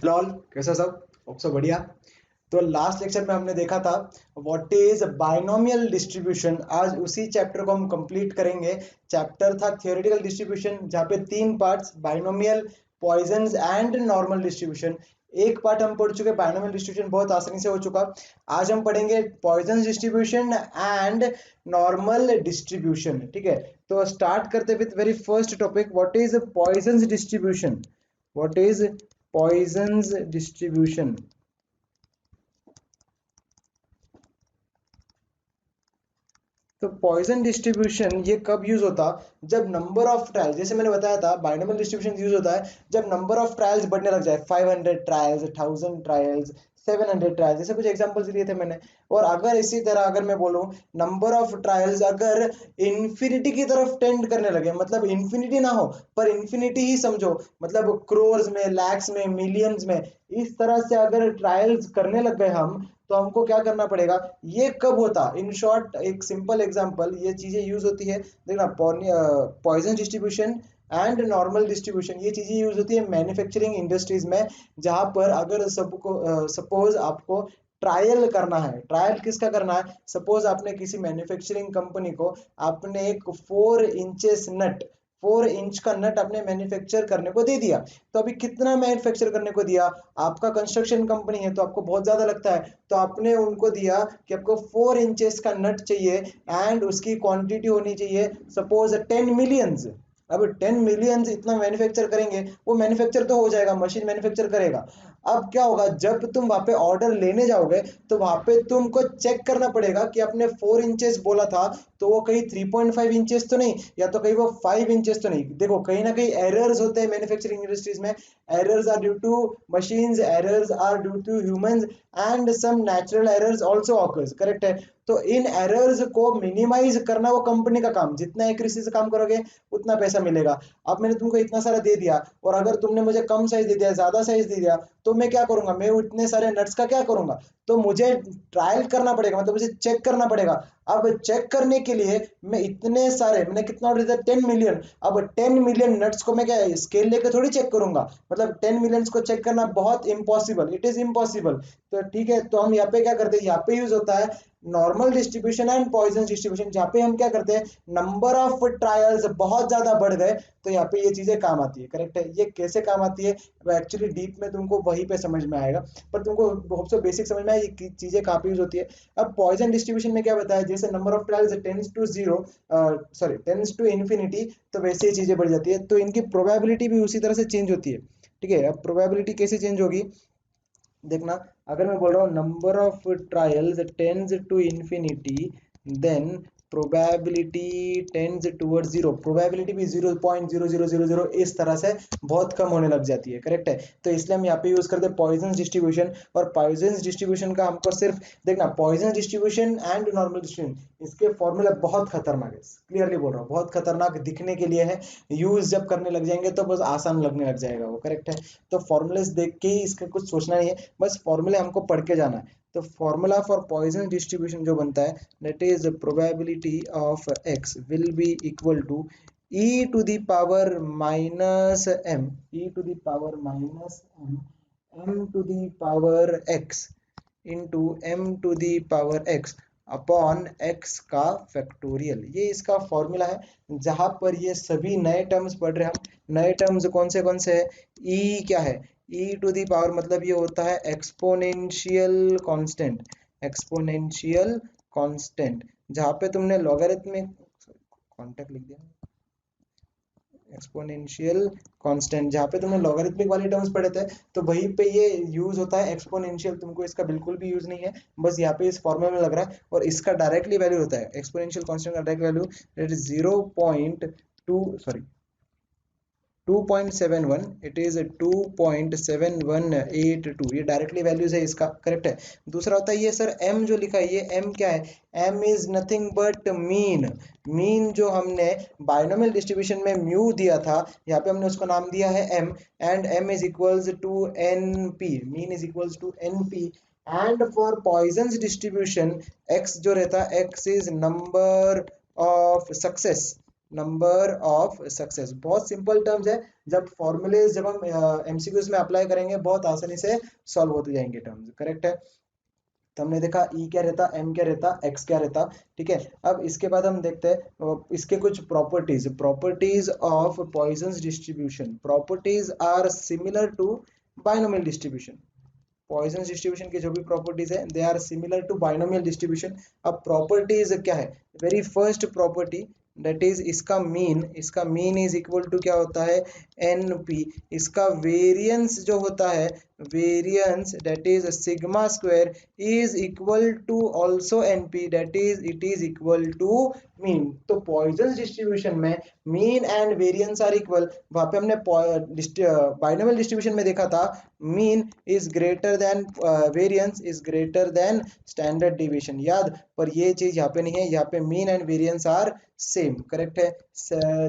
Lol कैसा सब सब बढ़िया। तो लास्ट लेक्चर में हमने देखा था व्हाट इज बाइनोमियल डिस्ट्रीब्यूशन। आज उसी चैप्टर को हम कंप्लीट करेंगे। चैप्टर था थियोरेटिकल डिस्ट्रीब्यूशन, जहाँ पे तीन parts, binomial, Poisson's and normal distribution. एक पार्ट हम पढ़ चुके, बाइनोमियल डिस्ट्रीब्यूशन बहुत आसानी से हो चुका। आज हम पढ़ेंगे Poisson distribution and normal distribution. ठीक है, तो स्टार्ट करते with very first topic, what is Poisson distribution. What is Poisson's distribution. तो पॉइजन डिस्ट्रीब्यूशन ये कब यूज होता, जब नंबर ऑफ ट्रायल्स, जैसे मैंने बताया था बाइनोमियल डिस्ट्रीब्यूशन यूज होता है जब नंबर ऑफ ट्रायल्स बढ़ने लग जाए, 500 ट्रायल्स, 1000 ट्रायल्स, 700 ट्रायल्स, जैसे कुछ एग्जांपल्स दिए थे मैंने। और अगर इसी तरह अगर मैं बोलूं नंबर ऑफ ट्रायल्स अगर इन्फिनिटी की तरफ टेंड करने लगे, मतलब इन्फिनिटी ना हो पर इन्फिनिटी ही समझो, मतलब क्रोर्स में, लैक्स में, मिलियंस में, इस तरह से अगर ट्रायल्स करने लग गए हम, तो हमको क्या करना पड़ेगा। ये कब होता, इन शॉर्ट एक सिंपल एग्जांपल, ये चीजें यूज होती है, देखना, poison distribution and normal distribution, ये चीजें यूज होती है मैन्युफैक्चरिंग इंडस्ट्रीज में, जहां पर अगर सबको सपोज आपको ट्रायल करना है। ट्रायल किसका करना है, सपोज आपने किसी मैन्युफैक्चरिंग कंपनी को आपने एक 4 इंचेस नट, 4 इंच का नट अपने मैन्युफैक्चर करने को दे दिया। तो अभी कितना मैन्युफैक्चर करने को दिया, आपका कंस्ट्रक्शन कंपनी है तो आपको बहुत ज्यादा लगता है, तो आपने उनको दिया कि आपको 4 इंचेस का नट चाहिए एंड उसकी क्वांटिटी होनी चाहिए सपोज 10 मिलियंस। अब 10 मिलियंस इतना मैन्युफैक्चर करेंगे, वो मैन्युफैक्चर तो हो जाएगा, मशीन मैन्युफैक्चर करेगा। अब क्या होगा, जब तुम वहां पे ऑर्डर लेने जाओगे तो वहां पे तुमको चेक करना पड़ेगा कि आपने 4 इंचेस बोला था, तो वो कहीं 3.5 इंचेस तो नहीं, या तो कहीं वो 5 इंचेस तो नहीं। देखो कहीं ना कहीं एरर्स होते हैं मैन्युफैक्चरिंग इंडस्ट्रीज में। Errors are due to machines, errors are due to humans and some natural errors also occurs, correct है। तो इन एरर्स को मिनिमाइज करना वो कंपनी का काम, जितना एक्यूरेसी से काम करोगे उतना पैसा मिलेगा। अब मैंने तुमको इतना सारा दे दिया और अगर तुमने मुझे कम साइज दे दिया, ज्यादा साइज दे दिया, तो मैं क्या करूंगा, मैं इतने सारे नट्स का क्या करूंगा, तो मुझे ट्रायल करना पड़ेगा, मतलब मुझे चेक करना पड़ेगा। अब चेक करने के लिए मैं इतने सारे, मैंने कितना ऑर्डर दिया, 10 मिलियन। अब 10 मिलियन नट्स को मैं क्या स्केल लेके थोड़ी चेक करूंगा, मतलब 10 मिलियंस को चेक करना बहुत इम्पॉसिबल, इट इज इम्पॉसिबल। तो ठीक है, तो हम यहाँ पे क्या करते हैं, यहाँ पे यूज होता है normal distribution and Poisson distribution, जहाँ पे हम क्या करते हैं, नंबर ऑफ ट्रायल्स बहुत ज्यादा बढ़ गए तो यहाँ पे ये चीजें काम आती है, करेक्ट है। ये कैसे काम आती है, एक्चुअली डीप में तुमको वहीं पे समझ में आएगा, पर तुमको बहुत से बेसिक समझ में आए ये चीजें कहाँ पे यूज होती है। अब पॉइजन डिस्ट्रीब्यूशन में क्या बताया, जैसे number of trials tends to zero, sorry tends to infinity, तो वैसे ही चीजें बढ़ जाती है, तो इनकी प्रोबेबिलिटी भी उसी तरह से चेंज होती है। ठीक है, अब प्रोबेबिलिटी कैसे चेंज होगी, देखना, अगर मैं बोल रहा हूँ number of trials tends to infinity, then probability tends towards zero, probability भी 0.0000 इस तरह से बहुत कम होने लग जाती है, करेक्ट है। तो इसलिए हम यहाँ पे यूज करते हैं पॉइजन डिस्ट्रीब्यूशन। और पॉइजन डिस्ट्रीब्यूशन का हमको सिर्फ देखना, poison distribution and normal distribution, इसके फॉर्मूला बहुत खतरनाक है, क्लियरली बोल रहा हूँ, बहुत खतरनाक दिखने के लिए है, यूज जब करने लग जाएंगे तो बस आसान लगने लग जाएगा वो, करेक्ट है। तो फॉर्मूलेस देख के ही इसका कुछ सोचना नहीं है, बस फॉर्मूले हमको पढ़ के जाना है। तो फॉर्मूला फॉर पॉइजन डिस्ट्रीब्यूशन जो बनता है, that is probability of X will be equal to e to the power minus m, e to the power minus m, m to the power x into m to the power x upon x का factorial. ये इसका formula है, जहां पर ये सभी नए terms पढ़ रहे हैं हम। नए टर्म्स कौन से है, e क्या है, e टू दी पावर मतलब ये होता है एक्सपोनेंशियल कांस्टेंट, एक्सपोनेंशियल कांस्टेंट, जहां पे तुमने लॉगरिथमिक, कांटेक्ट लिख दिया, एक्सपोनेंशियल कांस्टेंट, जहाँ पे तुमने लॉगरिथमिक वाले टर्म्स पढ़े थे, तो वहीं पे ये यूज होता है एक्सपोनेंशियल। तुमको इसका बिल्कुल भी यूज नहीं है, बस यहाँ पे इस फॉर्मूला में लग रहा है, और इसका डायरेक्टली वैल्यू होता है एक्सपोनेंशियल कांस्टेंट का direct value, that is 0.2, sorry 2.71, it is 2.7182, ये डायरेक्टली वैल्यूज है इसका, करेक्ट है। दूसरा होता है ये सर m जो लिखा है, ये m क्या है, m is nothing but mean. Mean जो हमने बाइनोमियल डिस्ट्रीब्यूशन में म्यू दिया था, यहाँ पे हमने उसको नाम दिया है m, and m is equals to np, mean is equals to np। And for Poisson distribution x जो रहता है, x is number of success, number of success, बहुत सिंपल टर्म्स है, जब फॉर्मूले जब हम एमसीक्यूज में अप्लाई करेंगे बहुत आसानी से सॉल्व होते जाएंगे टर्म्स, करेक्ट है। तो हमने देखा ई क्या रहता, एम क्या रहता, एक्स क्या रहता, ठीक है। अब इसके बाद हम देखते हैं इसके कुछ properties, properties of Poisson's distribution. Properties are similar to binomial distribution. Poisson distribution की जो भी प्रॉपर्टीज है they are similar to binomial distribution. अब प्रॉपर्टीज क्या है, very first property that is इसका मीन इज इक्वल टू क्या होता है, एन पी। इसका वेरियंस जो होता है, variance that is sigma square is equal to also n p, that is it is equal to mean. तो पॉइजन डिस्ट्रीब्यूशन में mean and variance are equal. वहां पे हमने बाइनोमियल डिस्ट्रीब्यूशन में देखा था mean is greater than variance is greater than standard deviation, याद। पर ये चीज यहाँ पे नहीं है, यहाँ पे mean and variance are same, correct है।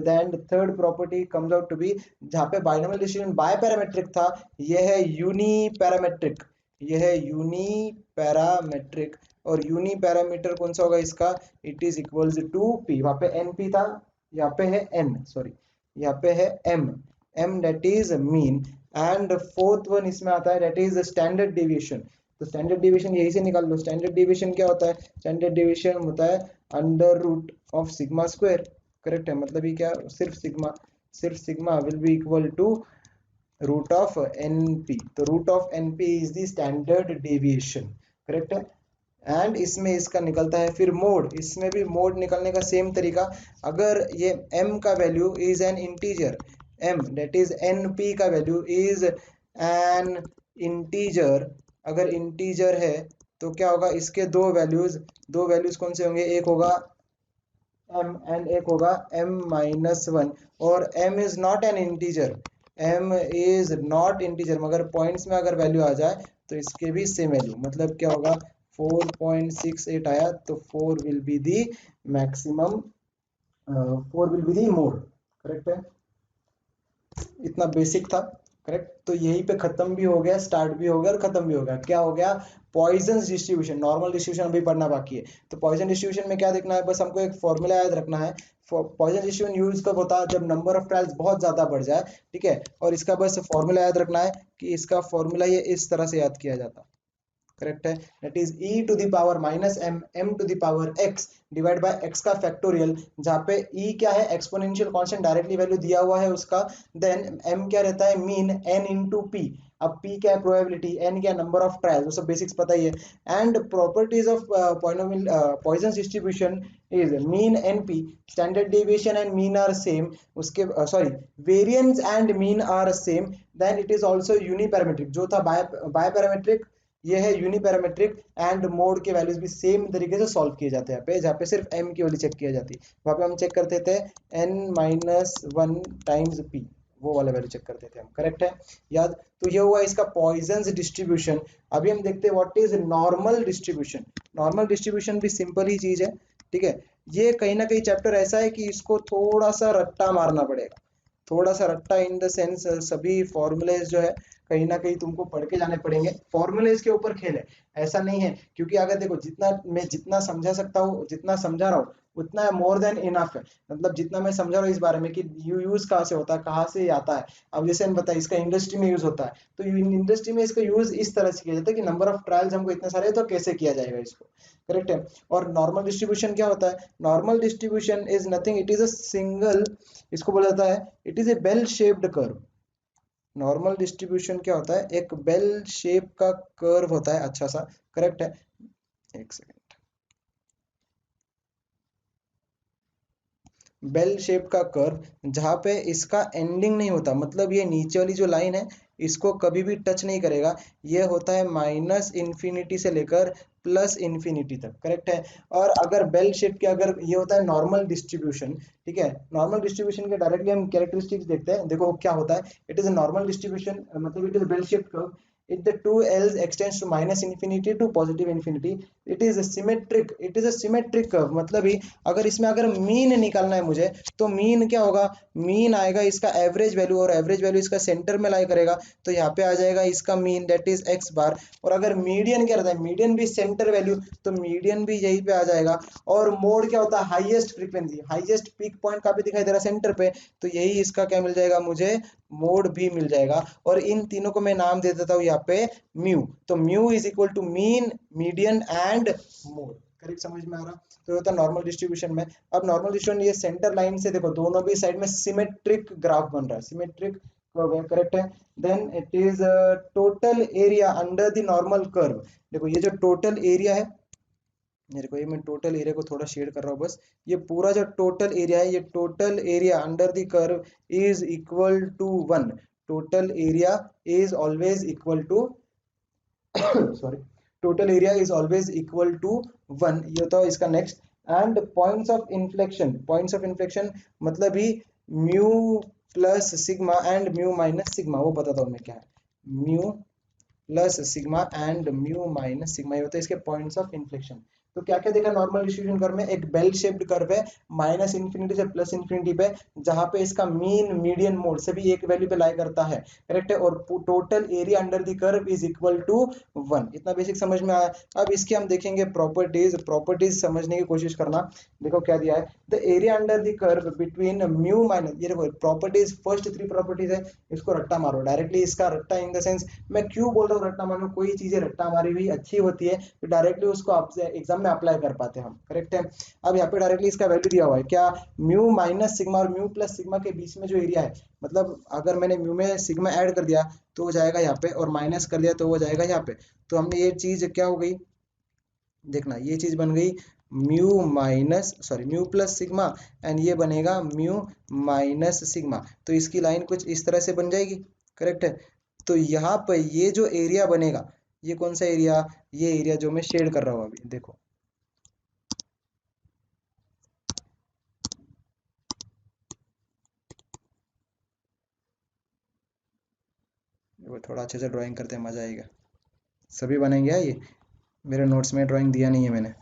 Then third property comes out to be, जहाँ पे बाइनोमियल डिस्ट्रीब्यूशन बाय पैरामेट्रिक था, ये है यूनी पैरामेट्रिक, ये है यूनी पैरामेट्रिक। और यूनी पैरामीटर कौन सा होगा इसका, it is equals to p. वहां पे एन पी था, यहाँ पे है एन, सॉरी यहाँ पे है m, m that is mean. And fourth one इसमें आता है दैट इज स्टैंडर्ड डिविएशन। तो स्टैंडर्ड डिविएशन यही से निकाल लो। स्टैंडर्ड डिविएशन क्या होता है, स्टैंडर्ड डिविएशन होता है under root of sigma square, correct है। मतलब ये क्या, सिर्फ sigma will be equal to root of NP. तो root of NP is the standard deviation, correct है। एंड इसमें इसका निकलता है फिर मोड, इसमें भी मोड निकलने का सेम तरीका। अगर ये m का value is an integer, m that is np का वैल्यू इज एन इंटीजर, अगर इंटीजर है तो क्या होगा, इसके दो वैल्यूज कौन से होंगे, एक होगा m एंड एक होगा m माइनस वन। और m is not an integer, m is not integer, मगर पॉइंट्स में अगर वैल्यू आ जाए तो इसके भी सेम वैल्यू, मतलब क्या होगा 4.68 आया तो 4 will be the maximum, 4 will be the mode, correct है। इतना बेसिक था, करेक्ट। तो यहीं पे खत्म भी हो गया, स्टार्ट भी हो गया और खत्म भी हो गया। क्या हो गया, पॉइजन डिस्ट्रीब्यूशन। नॉर्मल डिस्ट्रीब्यूशन अभी पढ़ना बाकी है। तो पॉइजन डिस्ट्रीब्यूशन में क्या देखना है, बस हमको एक फॉर्मूला याद रखना है। पॉइजन डिस्ट्रीब्यूशन यूज कब होता है, जब नंबर ऑफ ट्रायल्स बहुत ज्यादा बढ़ जाए, ठीक है। और इसका बस फॉर्मूला याद रखना है कि इसका फॉर्मूला ये इस तरह से याद किया जाता है, करेक्ट है। That is e to the power minus m, m to the power x divide by x का फैक्टोरियल, जहाँ पे e क्या है, एक्सपोनेंशियल कांस्टेंट, डायरेक्टली वैल्यू दिया हुआ है उसका। देन m क्या रहता है, मीन n इंटू p। अब p क्या है, प्रोबेबिलिटी, n क्या, नंबर ऑफ ट्रायल्स, वो सब बेसिक्स पता ही है। And properties of Poisson distribution is mean np, standard deviation and mean are same, उसके sorry variance and mean are same. Then it is also uniparametric, जो था biparametric, ये है यूनिपैरामेट्रिक। एंड मोड के values भी same तरीके से solve किए जाते हैं यहाँ पे, जहाँ पे सिर्फ m की वैल्यू चेक किया जाती है, वहाँ पे हम चेक करते थे n minus one times p, वो वाला वैल्यू चेक करते थे हम, करेक्ट है, याद। तो ये हुआ इसका पॉइजन डिस्ट्रीब्यूशन। अभी हम देखते हैं what is normal distribution. Normal distribution भी सिंपल ही चीज है, ठीक है। ये कहीं ना कहीं चैप्टर ऐसा है कि इसको थोड़ा सा रट्टा मारना पड़ेगा, थोड़ा सा रट्टा इन द सेंस सभी फॉर्मूलेज जो है कहीं ना कहीं तुमको पढ़ के जाने पड़ेंगे। फॉर्मूलेज के ऊपर खेल है, ऐसा नहीं है। क्योंकि अगर देखो जितना समझा सकता हूँ, जितना समझा रहा हूँ उतना मोर देन इनफ है। मतलब जितना मैं समझा रहा हूँ इस बारे में कि यूज कहाँ से होता है, कहाँ से आता है। अब जैसे हम बताए इसका इंडस्ट्री में यूज होता है, तो इंडस्ट्री में इसका यूज इस तरह से किया जाता है कि नंबर ऑफ ट्रायल्स हमको इतने सारे, तो कैसे किया जाएगा इसको, करेक्ट है। और नॉर्मल डिस्ट्रीब्यूशन क्या होता है, normal distribution is nothing, it is a single, इसको बोला जाता है it is a bell shaped curve. Normal distribution क्या होता है, एक बेल शेप का कर्व होता है, अच्छा सा, करेक्ट है। एक सेकेंड, बेल शेप का कर्व जहाँ पे इसका एंडिंग नहीं होता, मतलब ये नीचे वाली जो लाइन है इसको कभी भी टच नहीं करेगा। ये होता है माइनस इन्फिनिटी से लेकर प्लस इन्फिनिटी तक, करेक्ट है। और अगर बेल शेप के, अगर ये होता है नॉर्मल डिस्ट्रीब्यूशन, ठीक है। नॉर्मल डिस्ट्रीब्यूशन के डायरेक्टली हम कैरेक्टरिस्टिक्स देखते हैं, देखो क्या होता है। It is a normal distribution, मतलब it is bell shape curve, if the two L's extends to minus infinity to positive infinity, it is a symmetric curve। मतलब ही अगर इसमें अगर मीन निकालना है मुझे, तो मीन क्या होगा, मीन आएगा इसका एवरेज वैल्यू, और एवरेज वैल्यू इसका सेंटर में लाई करेगा, तो यहाँ पे आ जाएगा इसका मीन दैट इज x बार। और अगर मीडियन क्या रहता है, मीडियन भी सेंटर वैल्यू, तो मीडियन भी यहीं पे आ जाएगा। और मोड क्या होता है, highest frequency, highest peak point कहाँ पे दिखाई दे रहा है, सेंटर पे, तो यही इसका क्या मिल जाएगा मुझे, मोड भी मिल जाएगा। और इन तीनों को मैं नाम दे देता हूँ यहाँ पे म्यू। तो mu is equal to mean, median and mode. Correct, समझ में आ रहा? तो होता है नॉर्मल डिस्ट्रीब्यूशन में। अब नॉर्मल डिस्ट्रीब्यूशन ये सेंटर लाइन से देखो दोनों भी साइड में सिमेट्रिक ग्राफ बन रहा है, सिमेट्रिक करेक्ट है। Then it is total area under the normal curve. देखो ये जो टोटल एरिया है, मेरे को ये मैं टोटल एरिया को थोड़ा शेड कर रहा हूँ बस। ये पूरा जो टोटल एरिया है, ये total area under the curve is equal to 1। Total area is always equal to sorry, total area is always equal to 1। ये तो इसका next. And points of inflection, points of inflection मतलब ही mu plus sigma and mu minus sigma. वो बताता हूँ मैं क्या है। Mu plus sigma and mu minus sigma, ये होते हैं इसके पॉइंट्स ऑफ इन्फ्लेक्शन। तो क्या क्या देखा नॉर्मल डिस्ट्रीब्यूशन कर्व में? एक बेल शेप्ड कर्व है माइनस इन्फिनिटी से प्लस इन्फिनिटी पे, जहां पे इसका मीन, मीडियन, मोड सभी एक वैल्यू पे लाई करता है। करेक्ट है। और total area under the curve is equal to 1। इतना बेसिक समझ में आया। अब इसके हम देखेंगे प्रॉपर्टीज। प्रॉपर्टीज समझने की कोशिश करना। देखो क्या दिया है, the area under the curve between mu minus, ये देखो प्रॉपर्टीज, फर्स्ट 3 प्रॉपर्टीज है, इसको रट्टा मारो डायरेक्टली। इसका रट्टा इन द सेंस, मैं क्यों बोल रहा हूँ रट्टा मारो, कोई चीजें रट्टा मारी हुई अच्छी होती है तो डायरेक्टली उसको आपसे एग्जाम में अप्लाई कर पाते हैं हम। करेक्ट है। अब यहाँ पे डायरेक्टली इसका वैल्यू दिया हुआ है क्या, म्यू माइनस सिग्मा और म्यू प्लस सिग्मा के बीच में जो एरिया है, मतलब अगर मैंने म्यू में सिग्मा ऐड कर दिया तो हो जाएगा यहाँ पे, और माइनस कर दिया तो हो जाएगा यहाँ पे। तो हमने ये चीज क्या हो गई, देखना ये चीज बन गई mu minus, sorry mu plus sigma, and ये बनेगा म्यू माइनस सिग्मा। तो इसकी लाइन कुछ इस तरह से बन जाएगी। करेक्ट है। तो यहाँ पर ये जो एरिया बनेगा, ये कौन सा एरिया, ये एरिया जो मैं शेड कर रहा हूँ अभी, देखो वो थोड़ा अच्छे से ड्राइंग करते हैं, मजा आएगा। सभी बनेंगे ये, मेरे नोट्स में ड्राइंग दिया नहीं है मैंने।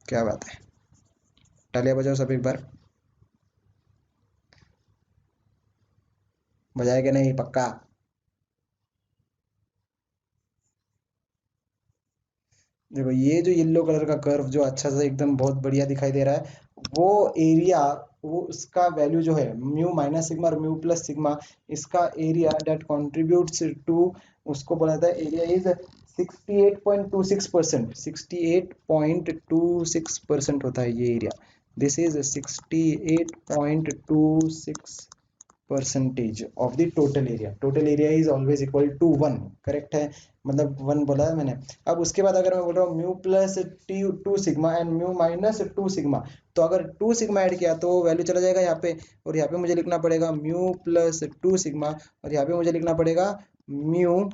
क्या बात है, तालियां बजाओ सब एक बार। बजाएगा नहीं पक्का? देखो ये जो येलो कलर का कर्व जो अच्छा सा एकदम बहुत बढ़िया दिखाई दे रहा है, वो एरिया, वो उसका वैल्यू जो है म्यू माइनस सिग्मा और म्यू प्लस सिग्मा, इसका एरिया दैट कंट्रीब्यूट्स टू, उसको बोला जाता है एरिया इज 68.26%। 68.26% होता है ये एरिया। This is 68.26 percentage of the total area. Total area is always equal to 1। Correct है, मतलब 1 बोला है मैंने। अब उसके बाद अगर मैं बोल रहा हूँ mu plus T 2 sigma and mu minus 2 sigma, तो अगर 2 सिग्मा ऐड किया तो वैल्यू चला जाएगा यहाँ पे, और यहाँ पे मुझे लिखना पड़ेगा म्यू प्लस 2 सिग्मा, और यहाँ पे मुझे लिखना पड़ेगा म्यू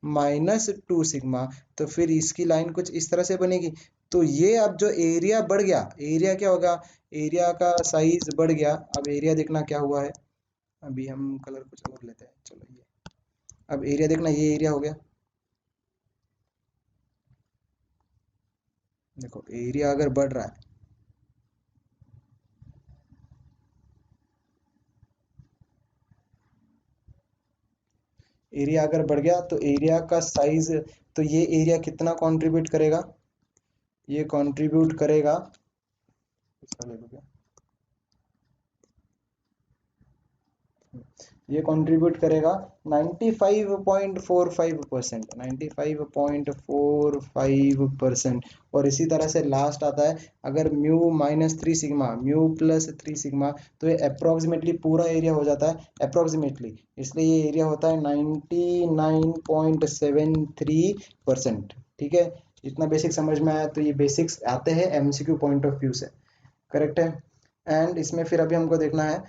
माइनस 2 सिग्मा। तो फिर इसकी लाइन कुछ इस तरह से बनेगी। तो ये अब जो एरिया बढ़ गया, एरिया क्या होगा, एरिया का साइज बढ़ गया। अब एरिया देखना क्या हुआ है, अभी हम कलर कुछ और लेते हैं, चलो ये। अब एरिया देखना, ये एरिया हो गया। देखो एरिया अगर बढ़ रहा है, एरिया अगर बढ़ गया तो एरिया का साइज, तो ये एरिया कितना कंट्रीब्यूट करेगा, ये कंट्रीब्यूट करेगा, इसका ले लो क्या, ये कंट्रीब्यूट करेगा 95.45%, 95.45%। और इसी तरह से लास्ट आता है अगर mu minus 3 sigma, mu plus 3 sigma, तो ये अप्रोक्सीमेटली पूरा एरिया हो जाता है अप्रोक्सीमेटली, इसलिए ये एरिया होता है 99.73%। ठीक है, इतना बेसिक समझ में आया? तो ये बेसिक्स आते हैं एमसीक्यू पॉइंट ऑफ व्यू से। करेक्ट है। एंड इसमें फिर अभी हमको देखना है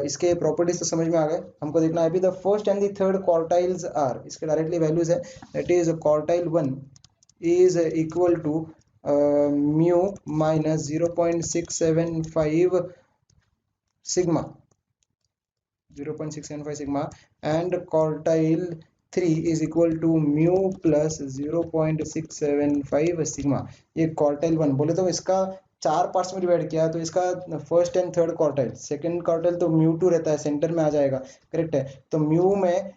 इसके प्रॉपर्टीज तो समझ में आ गए, हमको देखना है अभी the first and the third quartiles are, इसके डायरेक्टली वैल्यूज है। That is quartile 1 is equal to mu minus 0.675 sigma, 0.675 sigma, and quartile 3 is equal to mu plus 0.675 sigma. ये क्वार्टाइल 1 बोले तो इसका 4 पार्ट्स में डिवाइड किया, तो इसका first and third quartile, second quartile तो म्यू 2 रहता है, सेंटर में आ जाएगा। करेक्ट है। तो म्यू में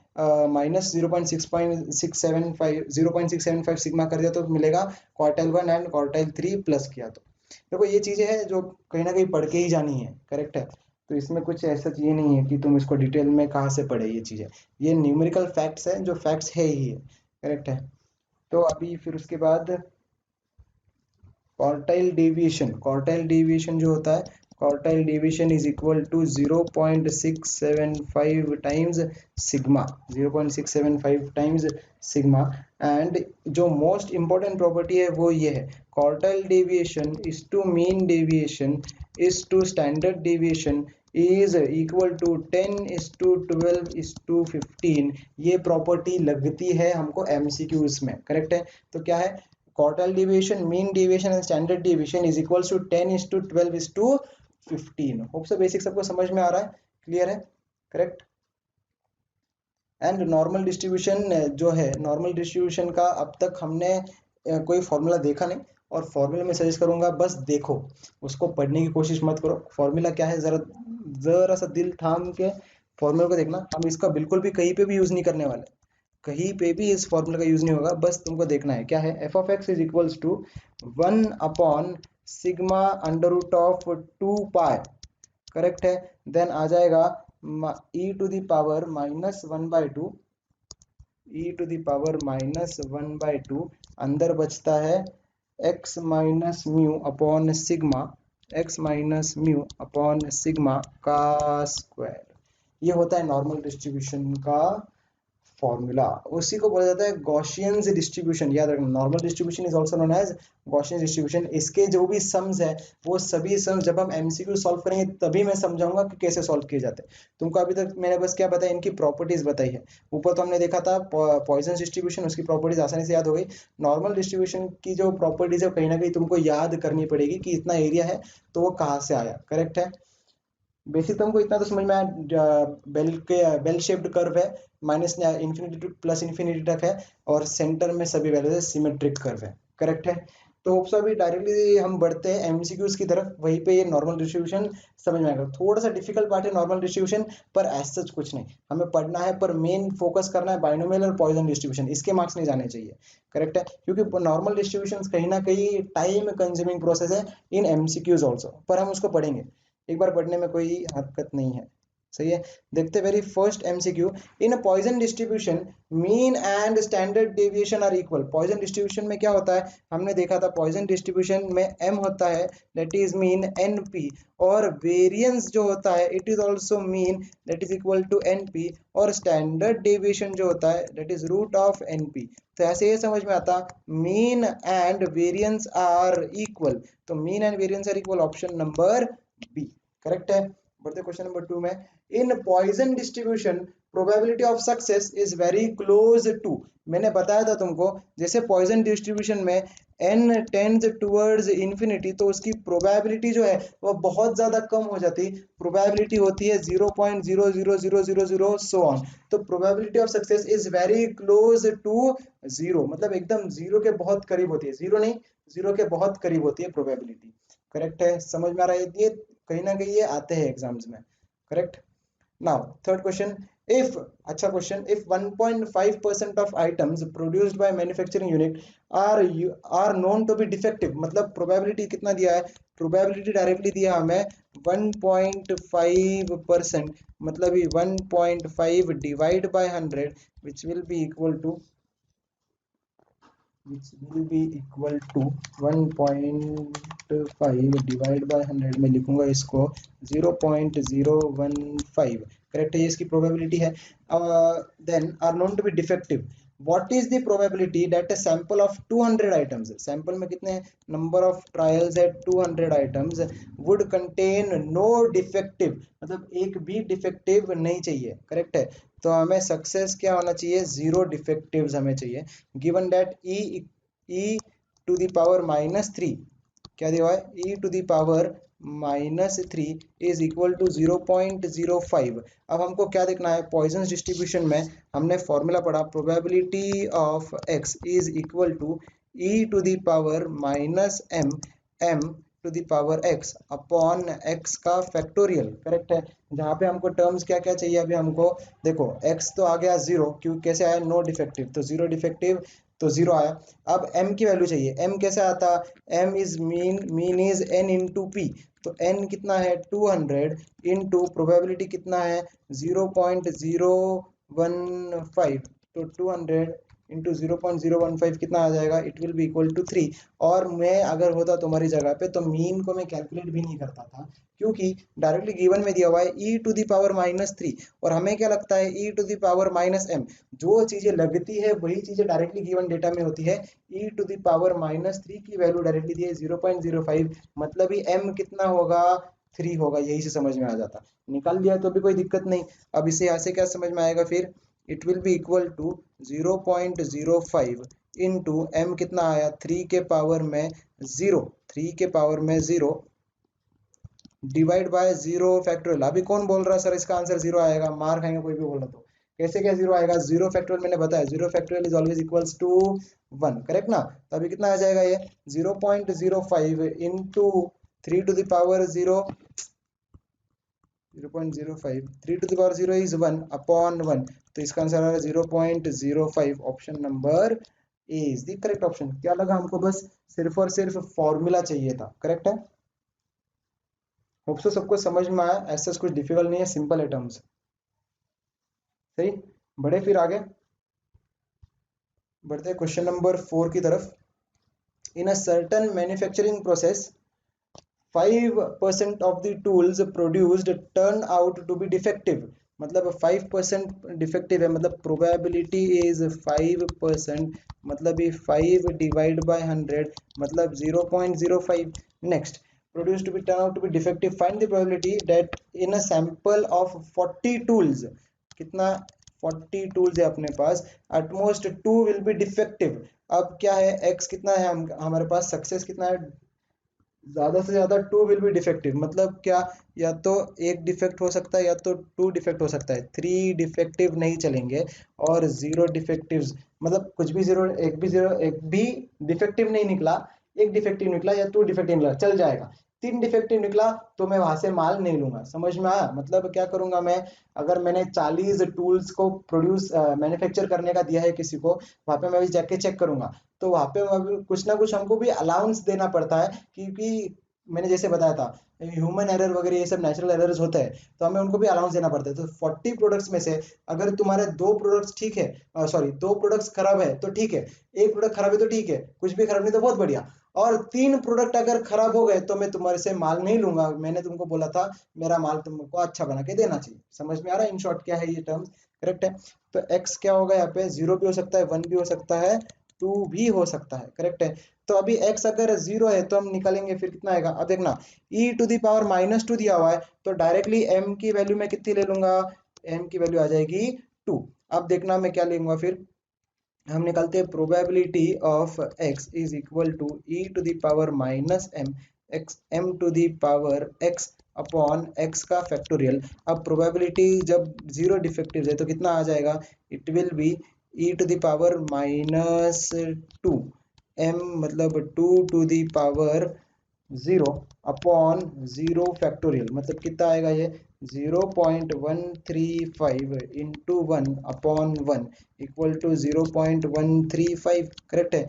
माइनस 0.675 सिग्मा कर दिया तो मिलेगा क्वार्टाइल 1 एंड क्वार्टाइल 3 प्लस किया तो। देखो ये चीजें हैं जो कहीं ना कहीं पढ़ के ही जानी है, करेक्ट है। तो इसमें कुछ ऐसा चीज नहीं है कि तुम इसको डिटेल में कहाँ से पढ़े ये चीजें, ये न्यूमेरिकल फैक्ट्स है जो फैक्ट्स है ही है, करेक्ट है। तो अभी फिर उसके बाद क्वार्टाइल डेविएशन जो होता है, quartile deviation is equal to 0.675 times sigma, 0.675 times sigma. And जो मोस्ट इंपॉर्टेंट प्रॉपर्टी है वो ये है, quartile deviation is to mean deviation is to standard deviation is equal to 10 is to 12 is to 15। ये property लगती है हमको MCQs में, करेक्ट है। तो क्या है, quartile deviation, mean deviation and standard deviation is equals to 10 is to 12 is to 15। Hope so basic सबको समझ में आ रहा है, क्लियर है, करेक्ट। एंड नॉर्मल डिस्ट्रीब्यूशन जो है, नॉर्मल डिस्ट्रीब्यूशन का अब तक हमने कोई फॉर्मूला देखा नहीं, और फॉर्मूला में सजेस्ट करूंगा बस देखो, उसको पढ़ने की कोशिश मत करो। फॉर्मूला क्या है, जरा जरा सा दिल थाम के फॉर्मूला को देखना, हम इसका बिल्कुल भी कहीं पे भी यूज नहीं करने वाले, कहीं पे भी इस फॉर्मूला का यूज नहीं होगा। बस तुमको देखना है क्या है, F of X is equals to 1/सिग्मा under root of 2 pi, correct है। देन आ जाएगा e to the power -1/2, e to the power -1/2, अंदर बचता है x minus mu upon sigma, x minus mu upon sigma का स्क्वायर। ये होता है नॉर्मल डिस्ट्रीब्यूशन का फॉर्मूला, उसी को बोला जाता है गॉसियंस डिस्ट्रीब्यूशन। याद रखना, normal distribution is also known as Gaussian's distribution. इसके जो भी सम्स है, वो सभी सम्स जब हम एमसीक्यू सॉल्व करेंगे तभी मैं समझाऊंगा कि कैसे सॉल्व किए जाते हैं। तुमको अभी तक मैंने बस क्या बताया, इनकी प्रॉपर्टीज बताई है। ऊपर तो हमने देखा था पॉइजन डिस्ट्रीब्यूशन, उसकी प्रॉपर्टीज आसानी से याद हो गई। नॉर्मल डिस्ट्रीब्यूशन की जो प्रॉपर्टीज है कहीं ना कहीं तुमको याद करनी पड़ेगी कि इतना एरिया है तो वो कहाँ से आया, करेक्ट है। बेसिक तुमको इतना तो समझ में आया, बेल शेप्ड कर्व है, minus infinity two plus infinity तक है, और सेंटर में सभी वैल्यूज सिमेट्रिक कर्व है, करेक्ट है। तो होप्स अभी डायरेक्टली हम बढ़ते हैं एमसीक्यूज की तरफ, वहीं पे ये नॉर्मल डिस्ट्रीब्यूशन समझ में आएगा। थोड़ा सा डिफिकल्ट पार्ट है नॉर्मल डिस्ट्रीब्यूशन, पर एज सच कुछ नहीं, हमें पढ़ना है, पर मेन फोकस करना है बाइनोमियल और पॉइजन डिस्ट्रीब्यूशन, इसके मार्क्स नहीं जाने चाहिए, करेक्ट है। क्योंकि नॉर्मल डिस्ट्रीब्यूशन कहीं ना कहीं टाइम कंज्यूमिंग प्रोसेस है इन एमसीक्यूज ऑल्सो, पर हम उसको पढ़ेंगे, एक बार पढ़ने में कोई हरकत नहीं है, सही है। देखते very first MCQ, in a Poisson distribution mean and standard deviation are equal. Poisson distribution में क्या होता है, हमने देखा था पॉइजन डिस्ट्रीब्यूशन में m होता है, दैट इज मीन np, और वेरिएंस जो होता है it is also mean, that is equal to np, और स्टैंडर्ड डेविएशन जो होता है that is root of np। तो ऐसे ये समझ में आता, mean and variance are equal, तो mean and variance are equal, option number B, correct है। बढ़ते क्वेश्चन नंबर 2 में, in Poisson distribution probability of success is very close to. मैंने बताया था तुमको, जैसे पॉइजन डिस्ट्रीब्यूशन में n टेंड्स टुवर्ड्स इंफिनिटी, तो उसकी प्रोबेबिलिटी जो है वो बहुत ज्यादा कम हो जाती, प्रोबेबिलिटी होती है 0.00000 सो ऑन। तो probability of success is very close to zero, मतलब एकदम जीरो के बहुत करीब होती है, जीरो नहीं, जीरो के बहुत करीब होती है प्रोबेबिलिटी, करेक्ट है। समझ में आ रहा है, ये कहीं ना कहीं ये आते हैं एग्जाम्स में, correct. Now third question, if, अच्छा question, if 1.5% of items produced by manufacturing unit are known to be defective, मतलब प्रोबेबिलिटी कितना दिया है, प्रोबेबिलिटी डायरेक्टली दिया हमें 1.5%, मतलब ये 1.5 divide by 100 which will be equal to 1.5 divide by 100 में लिखूंगा इसको 0.015, करेक्ट है, ये इसकी प्रोबेबिलिटी है। Then are known to be defective, what is the probability that a sample of 200 items, sample में कितने नंबर ऑफ ट्रायल्स है 200 items, would contain no defective, मतलब एक भी डिफेक्टिव नहीं चाहिए, करेक्ट है। तो हमें सक्सेस क्या होना चाहिए, जीरो डिफेक्टिव्स हमें चाहिए, given that e to the power -3, क्या दिया हुआ है, e to the power -3 is equal to 0.05। अब हमको क्या देखना है, पॉइजन डिस्ट्रीब्यूशन में हमने फॉर्मूला पढ़ा, probability of x is equal to e to the power -m to the power x upon x का फैक्टोरियल, करेक्ट है। जहाँ पे हमको टर्म्स क्या क्या चाहिए, अभी हमको देखो x तो आ गया जीरो, क्यों कैसे आया, नो डिफेक्टिव, तो जीरो डिफेक्टिव तो 0 आया। अब m की वैल्यू चाहिए, m कैसे आता, m is mean is n into P, तो n कितना है 200 इंटू प्रोबेबिलिटी कितना है 0.015, तो 200 इंटू 0.015 कितना आ जाएगा, it will be equal to 3। और मैं अगर होता तुम्हारी जगह पे तो मीन को मैं कैलकुलेट भी नहीं करता था, क्योंकि डायरेक्टली गिवन में दिया हुआ है e टू द पावर -3, और हमें क्या लगता है e to the power -m, जो चीजें लगती है वही चीजें डायरेक्टली गिवन डेटा में होती है। e टू द पावर -3 की वैल्यू डायरेक्टली दी है 0.05, मतलब ही m कितना होगा 3 होगा, यही से समझ में आ जाता, निकाल दिया तो भी कोई दिक्कत नहीं। अब इसे यहाँ से क्या समझ में आएगा फिर, it will be equal to 0.05 into m कितना आया 3 के पावर में 0, 3 के पावर में 0 डिवाइड बाय 0 फैक्टोरियल। अभी कौन बोल रहा है सर इसका आंसर 0 आएगा, मार खाएंगे कोई भी बोला तो, कैसे क्या 0 आएगा, 0 फैक्टोरियल मैंने बताया 0 factorial is always equals to 1, correct ना। तो अभी कितना आ जाएगा ये 0.05 इंटू 3 to the power 0, 0.05, 3 to the power 0 इज 1 अपॉन 1, तो इसका आंसर आ रहा है 0.05, option number A is the correct option. क्या लगा हमको, बस सिर्फ और सिर्फ फॉर्मूला चाहिए था, करेक्ट है। होप सो सबको समझ में आया, ऐसा कुछ डिफिकल्ट नहीं है, सिंपल है टर्म्स, सही। बढ़े फिर आगे, बढ़ते हैं क्वेश्चन नंबर 4 की तरफ। In a certain manufacturing process 5% of the tools produced turn out to be defective, मतलब 5% डिफेक्टिव है, मतलब प्रोबेबिलिटी इज 5%, मतलब ये 5 डिवाइड बाय 100 मतलब 0.05। Next, produced to be turn out to be defective, find the probability that in a sample of 40 tools, कितना 40 tools है अपने पास, at most 2 will be defective. अब क्या है x कितना है, हमारे पास सक्सेस कितना है, ज्यादा से ज्यादा 2 विल बी डिफेक्टिव, मतलब क्या, या तो एक डिफेक्ट हो सकता है या तो 2 डिफेक्ट हो सकता है, 3 डिफेक्टिव नहीं चलेंगे, और 0 डिफेक्टिव, मतलब कुछ भी 0, एक भी डिफेक्टिव नहीं निकला, एक डिफेक्टिव निकला या 2 डिफेक्टिव निकला चल जाएगा, 3 डिफेक्टिव निकला तो मैं वहां से माल नहीं लूंगा, समझ में आया। मतलब क्या करूंगा मैं, अगर मैंने 40 टूल्स को प्रोड्यूस मैन्युफैक्चर करने का दिया है किसी को, वहां पे मैं भी जाके चेक करूंगा, तो वहां पे कुछ ना कुछ हमको भी अलाउंस देना पड़ता है, क्योंकि मैंने जैसे बताया था ह्यूमन एरर वगैरह ये सब नेचुरल एरर्स होते हैं, तो हमें उनको भी अलाउंस देना पड़ता है। तो 40 प्रोडक्ट्स में से अगर तुम्हारे 2 प्रोडक्ट्स ठीक है, सॉरी 2 प्रोडक्ट्स खराब है तो ठीक है, एक प्रोडक्ट खराब है तो ठीक है, कुछ भी खराब नहीं तो बहुत बढ़िया, और 3 प्रोडक्ट अगर खराब हो गए तो मैं तुम्हारे से माल नहीं लूंगा, मैंने तुमको बोला था मेरा माल तुमको अच्छा बना के देना चाहिए। समझ में आ रहा है इन शॉर्ट क्या है ये टर्म्स, करेक्ट है। तो x क्या होगा यहाँ पे, 0 भी हो सकता है, 1 भी हो सकता है, 2 भी हो सकता है, करेक्ट है। तो अभी x अगर 0 है तो हम निकालेंगे फिर कितना आएगा, अब देखना e टू दी पावर -2 दिया हुआ है, तो डायरेक्टली m की वैल्यू मैं कितनी ले लूंगा, m की वैल्यू आ जाएगी 2। अब देखना मैं क्या लूंगा फिर, हम निकालते हैं probability of x is equal to e to the power -m x m to the power x upon x का फैक्टोरियल। अब प्रोबेबिलिटी जब 0 डिफेक्टिव है तो कितना आ जाएगा, it will be e to the power -2 m, मतलब 2 to the power 0 upon 0 factorial, मतलब कितना आएगा ये 0.135 into 1 upon 1 equal to 0.135, correct है।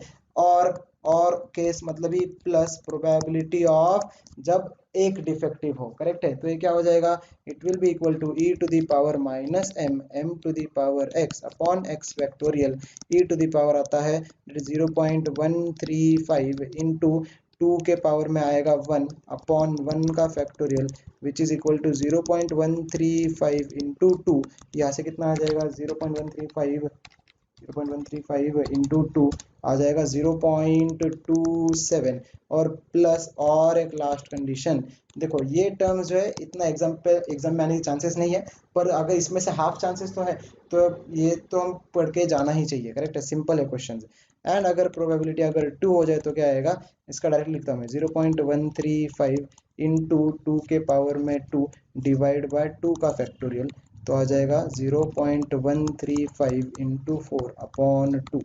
और केस मतलब ही प्लस प्रोबेबिलिटी ऑफ जब एक डिफेक्टिव हो, करेक्ट है, तो ये क्या हो जाएगा, it will be equal to e to the power -m m to the power x upon x factorial, e to the power आता है 0.135 इंटू 2 के पावर में आएगा 1 अपॉन 1 का factorial which is equal to 0.135 into 2, यहाँ से कितना आ जाएगा 0.135 इंटू 2 आ जाएगा 0.27, और प्लस और एक लास्ट कंडीशन। देखो ये टर्म जो है इतना एग्जाम में आने के चांसेस नहीं है, पर अगर इसमें से हाफ चांसेस तो है, तो ये तो हम पढ़ के जाना ही चाहिए, करेक्ट है, सिंपल है क्वेश्चन। एंड अगर प्रोबेबिलिटी अगर 2 हो जाए तो क्या आएगा, इसका डायरेक्ट लिखता हूँ मैं 0.135 इंटू 2 के पावर में 2 डिवाइड बाय 2 का फैक्टोरियल, तो आ जाएगा 0.135 इंटू 4 अपॉन 2,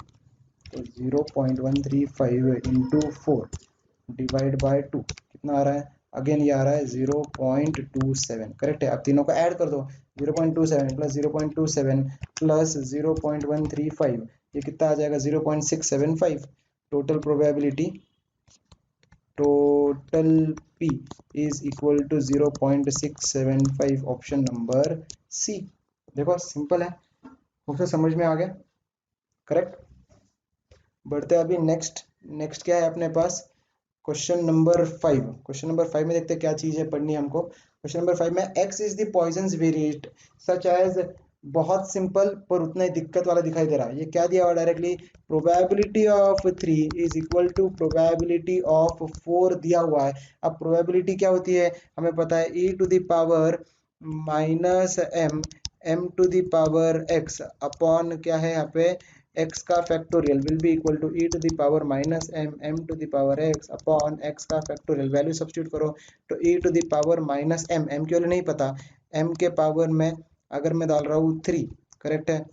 तो 0.135 इंटू 4 डिवाइड बाय 2 कितना आ रहा है, अगेन ये आ रहा है 0.27, करेक्ट है। अब तीनों को ऐड कर दो, 0.27 प्लस 0.27 प्लस 0.135, ये कितना आ जाएगा 0.675। Total probability, total P is equal to 0.675, option number C. देखो सिंपल है, मुझे समझ में आ गया, करेक्ट। बढ़ते अभी नेक्स्ट, नेक्स्ट क्या है अपने पास, क्वेश्चन नंबर 5। क्वेश्चन नंबर 5 में देखते हैं क्या चीज है पढ़नी है हमको। क्वेश्चन नंबर 5 में x is the Poisson's variate such as, बहुत सिंपल पर उतना ही दिक्कत वाला दिखाई दे रहा है। ये क्या दिया हुआ directly, probability of 3 is equal to probability of 4 दिया हुआ है। अब प्रोबेबिलिटी क्या होती है हमें पता है, e to the power minus m, m to the power x upon क्या है यहाँ पे, x का factorial will be equal to e to the power minus m, m to the power x upon x का factorial. Value substitute करो तो e to the power minus m, m की value नहीं पता, m के power में अगर मैं डाल रहा हूँ 3, करेक्ट है,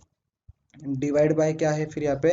डिवाइड बाय क्या है फिर यहाँ पे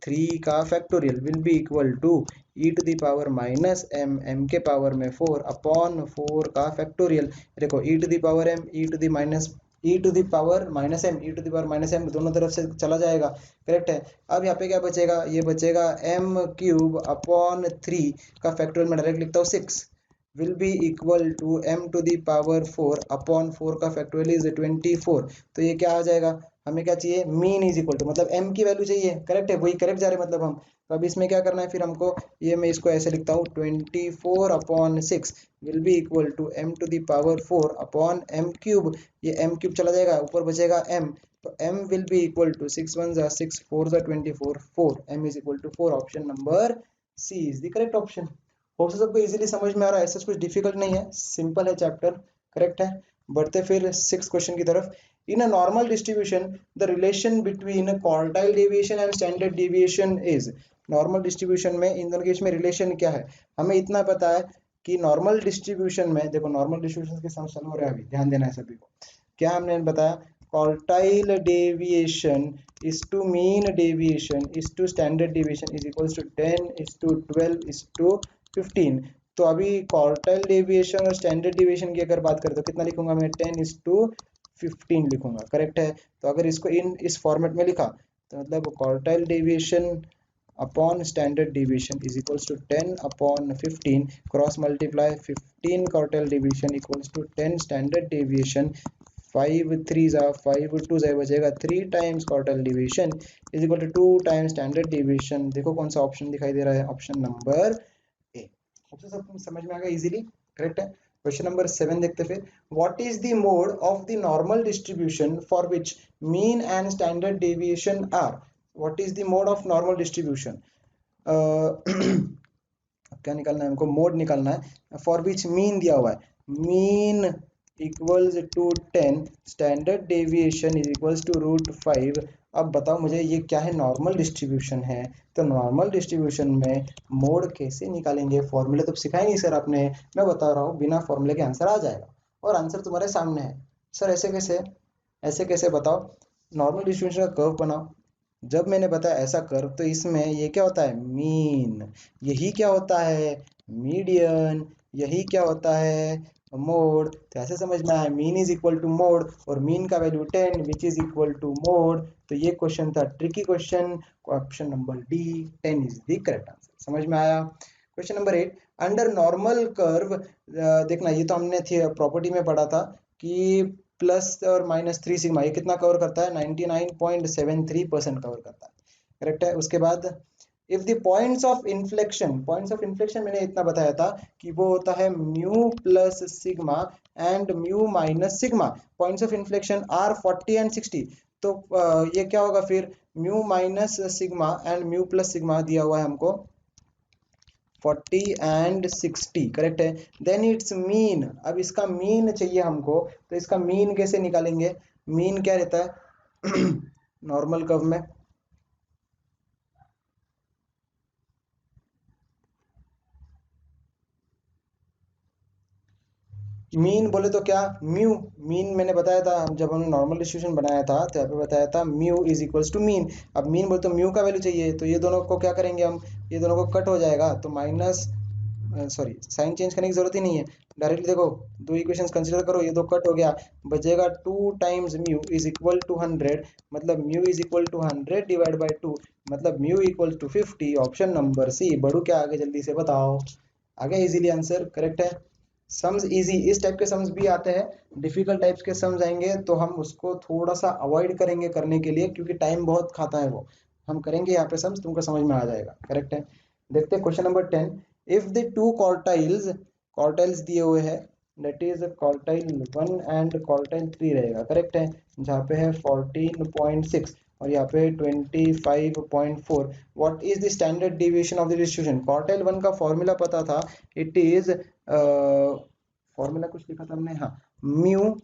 3 का factorial will be equal to e to the power minus m, m के पावर में 4 अपॉन 4 का फैक्टोरियल। देखो e to the power m, e to the minus, e to the power minus m, e to the power minus m दोनों तरफ से चला जाएगा, correct है। अब यहाँ पे क्या बचेगा, ये बचेगा m क्यूब अपॉन 3 का फैक्टोरियल में डायरेक्ट लिखता हूँ 6 will be equal to m to the power 4 upon 4 का फैक्टोरियल इज 24। तो ये क्या आ जाएगा, हमें क्या चाहिए, मीन इज इक्वल टू, मतलब m की वैल्यू चाहिए, करेक्ट है, वही करेक्ट जा रहे हैं मतलब हम। तो अब इसमें क्या करना है फिर हमको, ये मैं इसको ऐसे लिखता हूँ 24 upon 6 will be equal to m to the power 4 upon m cube, ये m क्यूब चला जाएगा ऊपर बचेगा m, तो m will be equal to 6 1 जा 6 4 जा 24 4, m is equal to 4, option number C is the correct option. Hope से सबको इजीली समझ में आ रहा है, ऐसा कुछ डिफिकल्ट नहीं है, सिंपल है चैप्टर, करेक्ट है। बढ़ते फिर 6 क्वेश्चन की तरफ। In a normal distribution the relation between quartile deviation and standard deviation is, normal distribution में इन दोनों के बीच में रिलेशन क्या है, हमें इतना पता है कि नॉर्मल डिस्ट्रीब्यूशन में, देखो नॉर्मल डिस्ट्रीब्यूशन के साथ चालू हो रहा है अभी, ध्यान देना है सभी को, क्या हमने बताया, quartile deviation is to mean deviation is to standard deviation is equals to 10 is to 12 is to 15। तो अभी क्वार्टाइल डेविएशन और स्टैंडर्ड डेविएशन की अगर बात करें तो कितना लिखूंगा मैं, 10 is to 15 लिखूंगा, करेक्ट है। तो अगर इसको इस फॉर्मेट में लिखा तो मतलब quartile deviation upon standard deviation is equals to 10 upon 15, cross multiply 15 quartile deviation equals to 10 standard deviation, 5 3 जा 5 2 जा बचेगा 3 times quartile deviation is equal to 2 times standard deviation. देखो कौन सा ऑप्शन दिखाई दे रहा है, ऑप्शन नंबर ए। ऑप्शन सब समझ में आ गया इजीली, करेक्ट है। क्वेश्चन नंबर 7 देखते फिर, what is the mode of the normal distribution for which mean and standard deviation are, what is the mode of normal distribution, क्या निकालना है हमको, मोड निकालना है, फॉर विच मीन दिया हुआ है, mean equals to 10 standard deviation is equals to √5। अब बताओ मुझे ये क्या है, नॉर्मल डिस्ट्रीब्यूशन है, तो नॉर्मल डिस्ट्रीब्यूशन में मोड कैसे निकालेंगे, फॉर्मूले तो सिखाए नहीं सर आपने, मैं बता रहा हूँ बिना फॉर्मूले के आंसर आ जाएगा और आंसर तुम्हारे सामने है। सर ऐसे कैसे, ऐसे कैसे बताओ, नॉर्मल डिस्ट्रीब्यूशन का कर्व बनाओ, जब मैंने बताया ऐसा कर्व तो इसमें ये क्या होता है, मीन, यही क्या होता है, मीडियन, यही क्या होता है, मोड। तो ऐसे समझ में आया, mean is equal to mode और मीन का value 10 which is equal to mode. तो ये क्वेश्चन था tricky question, option number D 10 is the correct answer, समझ में आया। Question number 8, under normal curve, देखना ये तो हमने थी प्रॉपर्टी में पढ़ा था कि प्लस और -3 सिग्मा ये कितना कवर करता है, 99.73% कवर करता है, करेक्ट है। उसके बाद if the points of inflection, points of inflection मैंने इतना बताया था कि वो होता है mu plus sigma and mu minus sigma, points of inflection are 40 and 60। तो ये क्या होगा फिर, mu minus sigma and mu plus sigma दिया हुआ है हमको 40 एंड 60, करेक्ट है। देन इट्स मीन, अब इसका मीन चाहिए हमको, तो इसका मीन कैसे निकालेंगे, मीन क्या रहता है नॉर्मल कर्व में, मीन बोले तो क्या, म्यू, मीन मैंने बताया था जब हमने नॉर्मल डिस्ट्रीब्यूशन बनाया था तो यहाँ पे बताया था mu is equals to mean. अब मीन बोले तो म्यू का वैल्यू चाहिए, तो ये दोनों को क्या करेंगे हम, ये दोनों को कट हो जाएगा तो माइनस, सॉरी साइन चेंज करने की जरूरत ही नहीं है, डायरेक्टली देखो, दो इक्वेशंस कंसीडर करो, ये दो कट हो गया, बचेगा 2 times mu is equal to 100, मतलब mu is equal to 100 divide by 2, मतलब mu equal to 50। Option number C. बढ़ू क्या आगे, जल्दी से बताओ। आ गया इजीली आंसर, करेक्ट है। सम्स इजी, इस टाइप के सम्स भी आते हैं, डिफिकल्ट टाइप्स के सम्स आएंगे तो हम उसको थोड़ा सा अवॉइड करेंगे करने के लिए, क्योंकि टाइम बहुत खाता है वो। हम करेंगे यहाँ पे सम्स, तुमको समझ में आ जाएगा, करेक्ट है। देखते हैं question number 10। If the two quartiles, quartiles दिए हुए हैं, that is quartile 1 and quartile 3 रहेगा, करेक्ट है। जहाँ पे है 14.6 और यहाँ पे 25.4। What is the standard deviation of the distribution? Quartile 1 का फॉर्मूला पता था, इट इज फॉर्मूला कुछ लिखा था हमने, हाँ, म्यू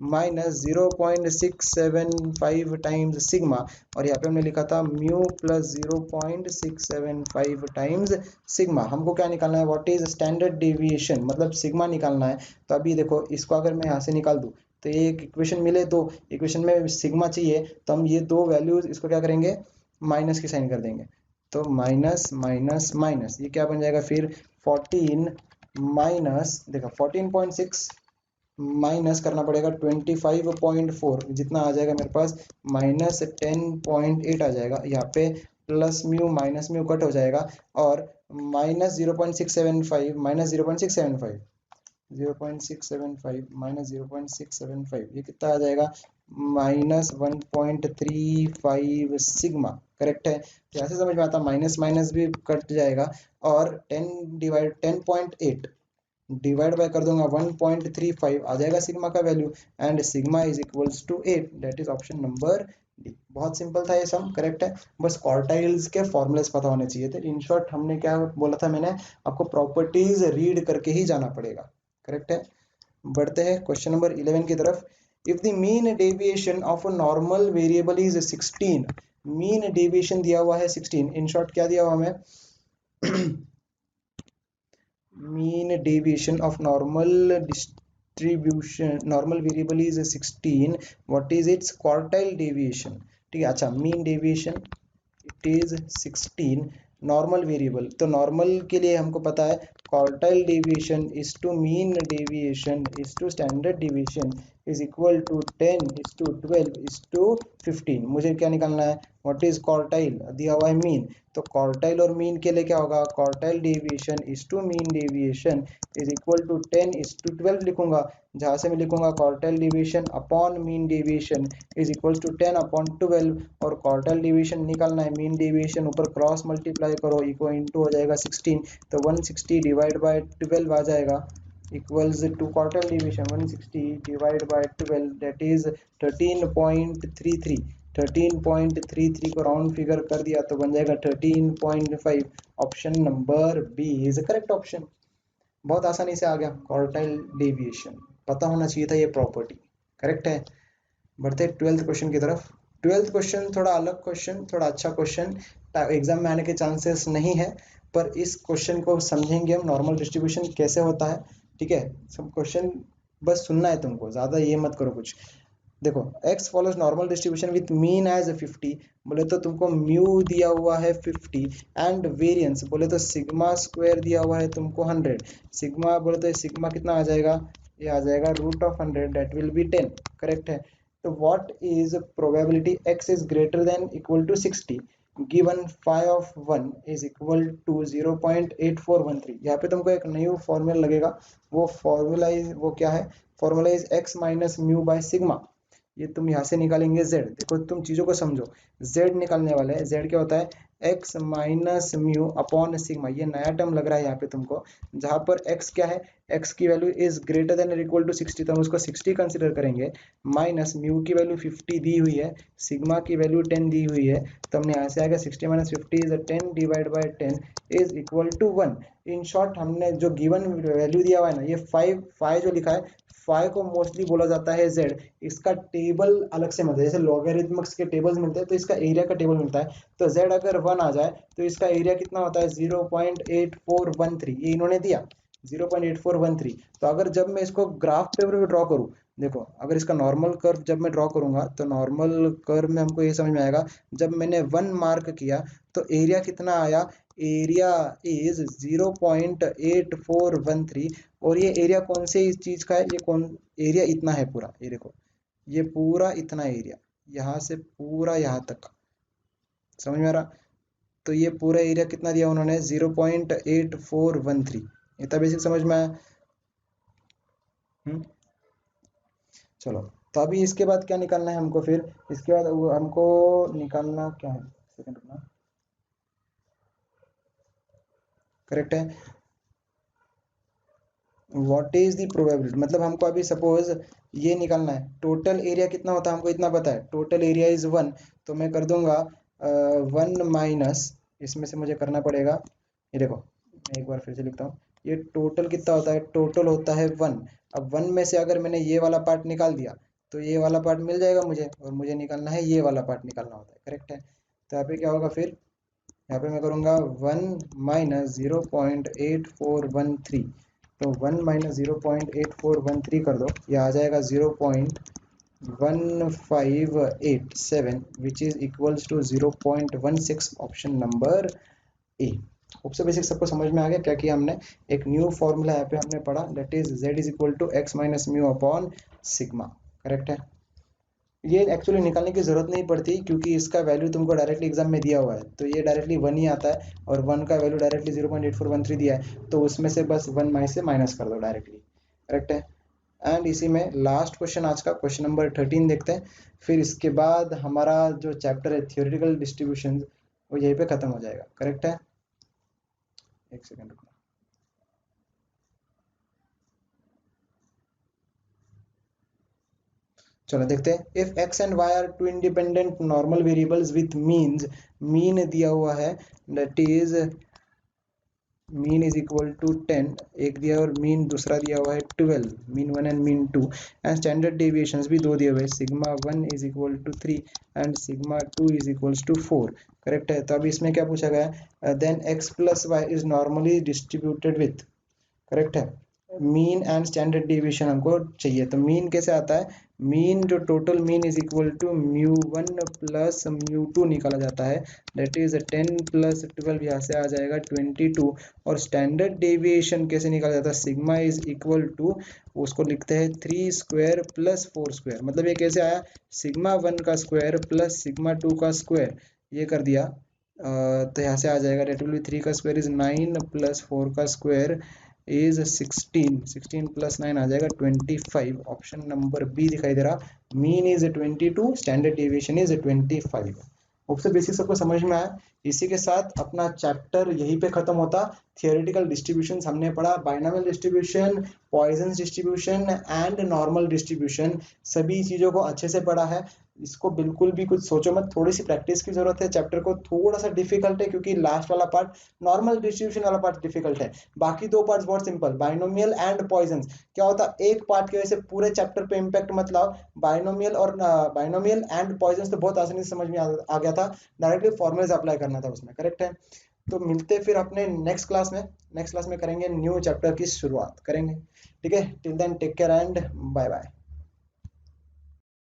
माइनस 0.675 टाइम्स सिग्मा, और यहाँ पे हमने लिखा था म्यू प्लस 0.675 टाइम्स सिग्मा। हमको क्या निकालना है? व्हाट इज स्टैंडर्ड डेविएशन, मतलब सिग्मा निकालना है। तो अभी देखो, इसको अगर मैं यहाँ से निकाल दूँ तो ये एक इक्वेशन मिले, दो इक्वेशन में सिग्मा चाहिए, तो हम ये दो वैल्यूज इसको क्या करेंगे, माइनस की साइन कर देंगे। तो माइनस माइनस माइनस, ये क्या बन जाएगा फिर, 14 माइनस, देखो 14.6 माइनस करना पड़ेगा 25.4, जितना आ जाएगा मेरे पास माइनस 10.8 आ जाएगा। यहाँ पे plus mu minus mu cut हो जाएगा, और माइनस 0.675 माइनस 0.675, 0.675 माइनस 0.675, ये कितना आ जाएगा, माइनस 1.35 सिग्मा, करेक्ट है। तो ऐसे समझ में आता, माइनस माइनस भी कट जाएगा, और 10 डिवाइड बाय कर दूंगा 1.35 आ जाएगा सिग्मा का value, and sigma is equals to 8, that is option number D. बहुत सिंपल था ये सम, करेक्ट है। बस क्वार्टाइल्स के फॉर्मूलेस पता होने चाहिए थे। इन शॉर्ट हमने क्या बोला था, मैंने आपको प्रॉपर्टीज रीड करके ही जाना पड़ेगा, करेक्ट है। बढ़ते हैं क्वेश्चन नंबर 11 की तरफ। If the mean deviation of a normal variable is 16, mean deviation दिया हुआ है 16, इन शॉर्ट क्या दिया हुआ हमें mean deviation of normal distribution, normal variable is 16, what is its quartile deviation? ठीक है, अच्छा, mean deviation it is 16, normal variable, तो नॉर्मल के लिए हमको पता है quartile deviation is to mean deviation is to standard deviation is equal to 10 is to 12 is to 15। मुझे क्या निकालना है, व्हाट इज क्वार्टाइल, दिया हुआ है मीन, तो क्वार्टाइल और मीन के लिए क्या होगा, quartile deviation is to mean deviation is equal to 10 is to 12 लिखूंगा, जहां से मैं लिखूंगा quartile deviation upon mean deviation is equal to 10 upon 12, और क्वार्टाइल डेविएशन निकालना है, मीन डेविएशन ऊपर क्रॉस मल्टीप्लाई करो, इक्वल इनटू हो जाएगा 16, तो 160 डिवाइड बाय 12 आ जाएगा, equals to quartile deviation 160 divide by 12, that is 13.33, 13.33 को राउंड फिगर कर दिया तो बन जाएगा 13.5। Option number B is correct option. बहुत आसानी से आ गया, क्वार्टाइल डेविएशन पता होना चाहिए था ये प्रॉपर्टी, करेक्ट है। बढ़ते 12th क्वेश्चन की तरफ। 12th क्वेश्चन थोड़ा अलग क्वेश्चन, थोड़ा अच्छा क्वेश्चन, एग्जाम में आने के चांसेस नहीं है, पर इस क्वेश्चन को समझेंगे हम, नॉर्मल डिस्ट्रीब्यूशन कैसे होता है, ठीक है। सब क्वेश्चन बस सुनना है तुमको, ज्यादा ये मत करो कुछ। देखो, x follows normal distribution with mean as 50, बोले तो तुमको म्यू दिया हुआ है 50, एंड वेरिएंस बोले तो सिग्मा स्क्वायर दिया हुआ है तुमको 100, सिग्मा बोले तो सिग्मा कितना आ जाएगा, ये आ जाएगा root of 100, that will be 10, correct है। तो what is probability x is greater than equal to 60 given phi of 1 is equal to 0.8413। यहाँ पे तुमको एक न्यू फॉर्मूला लगेगा, वो फॉर्मूला इज, वो क्या है, formula is x minus mu by sigma. ये तुम यहाँ से निकालेंगे z, देखो तुम चीजों को समझो, z निकालने वाले हैं, z क्या होता है, x minus mu upon sigma, ये नया टर्म लग रहा है यहाँ पे तुमको, जहां पर x क्या है, x की value is greater than equal to 60, तो हम उसको 60 कंसिडर करेंगे, माइनस म्यू की वैल्यू 50 दी हुई है, सिग्मा की वैल्यू 10 दी हुई है, तो हमने यहाँ से आएगा 60 minus 50 is 10 divide by 10 is equal to 1। In short हमने जो गिवन वैल्यू दिया हुआ है ना, ये 5 जो लिखा है, 5 को मोस्टली बोला जाता है z, इसका टेबल अलग से मिलता है, जैसे लॉगरिथमिक्स के टेबल्स मिलते हैं तो इसका एरिया का टेबल मिलता है, तो z अगर 1 आ जाए तो इसका एरिया कितना होता है 0.8413, ये इन्होंने दिया 0.8413। तो अगर जब मैं इसको ग्राफ पेपर पे ड्रॉ करूं, देखो अगर इसका नॉर्मल कर्व जब मैं ड्रॉ करूंगा तो नॉर्मल कर्व में हमको ये समझ में आएगा, जब मैंने 1 मार्क किया तो एरिया कितना आया, एरिया इज 0.8413 और ये एरिया कौन से इस चीज का है, ये कौन एरिया इतना है पूरा, ये देखो ये पूरा इतना एरिया यहाँ से पूरा यहाँ तक, समझ में आ रहा। तो ये पूरा एरिया कितना दिया उन्होंने 0.8413, इतना बेसिक समझ में आया। चलो तो अभी इसके बाद क्या निकालना है हमको, फिर इसके बाद हमको निकालना क्या है, सेकंड रुकना, करेक्ट है। व्हाट इज द प्रोबेबिलिटी, मतलब हमको अभी सपोज ये निकालना है टोटल एरिया कितना होता है, हमको इतना पता है टोटल एरिया इज 1, तो मैं कर दूंगा 1 माइनस, इसमें से मुझे करना पड़ेगा, ये देखो मैं एक बार फिर से लिखता हूँ, ये टोटल कितना होता है, टोटल होता है 1। अब 1 में से अगर मैंने ये वाला पार्ट निकाल दिया तो ये वाला पार्ट मिल जाएगा मुझे, और मुझे निकालना है ये वाला पार्ट निकालना होता है, करेक्ट है। तो यहाँ पे क्या होगा फिर, यहाँ पे मैं करूँगा 1 माइनस 0.8413, तो 1 माइनस 0.8413 कर दो, ये आ जाएगा 0.1587 which is equals to 0.16, option number A. Hope से बेसिक सबको समझ में आ गया क्या किया हमने, एक न्यू फॉर्मूला यहाँ पे हमने पढ़ा, that is z is equal to X minus mu upon sigma, correct है। ये एक्चुअली निकालने की जरूरत नहीं पड़ती क्योंकि इसका वैल्यू तुमको डायरेक्टली एग्जाम में दिया हुआ है, तो ये डायरेक्टली 1 ही आता है, और 1 का वैल्यू डायरेक्टली 0.8413 दिया है, तो उसमें से बस 1 माइनस से माइनस कर दो डायरेक्टली, करेक्ट है। एंड इसी में लास्ट क्वेश्चन, आज का क्वेश्चन नंबर 13 देखते हैं, फिर इसके बाद हमारा जो चैप्टर है थियोरेटिकल डिस्ट्रीब्यूशन वो यहीं पे खत्म हो जाएगा, करेक्ट है। एक सेकंड रुकना, चलो देखते हैं। If X and Y are two independent normal variables with means, mean दिया हुआ है that is mean is equal to 10 एक दिया, और मीन दूसरा दिया हुआ है 12, mean 1 and mean 2, and standard deviations भी दो दिए हुए हैं, sigma 1 is equal to 3 and sigma 2 is equals to 4, correct है। तो अभी इसमें क्या पूछा गया है, then X plus Y is normally distributed with, correct है, मीन एंड स्टैंडर्ड डेविएशन हमको चाहिए। तो मीन कैसे आता है, मीन जो total mean is equal to mu 1 plus mu 2 निकाला जाता है, दैट इज 10 प्लस 12, यहाँ से आ जाएगा 22। और स्टैंडर्ड डेविएशन कैसे निकाला जाता है, सिग्मा इज इक्वल टू, उसको लिखते हैं 3 स्क्वायर प्लस 4 स्क्वायर, मतलब ये कैसे आया, सिग्मा 1 का स्क्वायर प्लस सिग्मा 2 का स्क्वायर, ये कर दिया, तो यहाँ से आ जाएगा डेट विल बी 3 का स्क्वायर इज 9 प्लस 4 का स्क्वायर इज 16, 16 प्लस 9 आ जाएगा 25, ऑप्शन नंबर बी दिखाई दे रहा, mean is 22, standard deviation is 25। Hope से बेसिक सबको समझ में आया। इसी के साथ अपना चैप्टर यहीं पे खत्म होता। थियोरेटिकल डिस्ट्रीब्यूशन हमने पढ़ा, binomial distribution, Poisson distribution and normal distribution, सभी चीजों को अच्छे से पढ़ा है। इसको बिल्कुल भी कुछ सोचो मत, थोड़ी सी प्रैक्टिस की जरूरत है, चैप्टर को थोड़ा सा डिफिकल्ट है क्योंकि लास्ट वाला पार्ट, नॉर्मल डिस्ट्रीब्यूशन वाला पार्ट डिफिकल्ट है, बाकी दो पार्ट्स बहुत सिंपल, बाइनोमियल एंड पॉइजन। क्या होता है, एक पार्ट की वजह से पूरे चैप्टर पे इंपैक्ट मत लाओ, बाइनोमियल और बाइनोमियल एंड पॉइजन तो बहुत आसानी से समझ में आ गया था, डायरेक्टली फॉर्मूलेज अप्लाई करना था उसमें, करेक्ट है। तो मिलते फिर अपने नेक्स्ट क्लास में, नेक्स्ट क्लास में करेंगे न्यू चैप्टर की शुरुआत करेंगे, ठीक है। Till then take care and bye bye.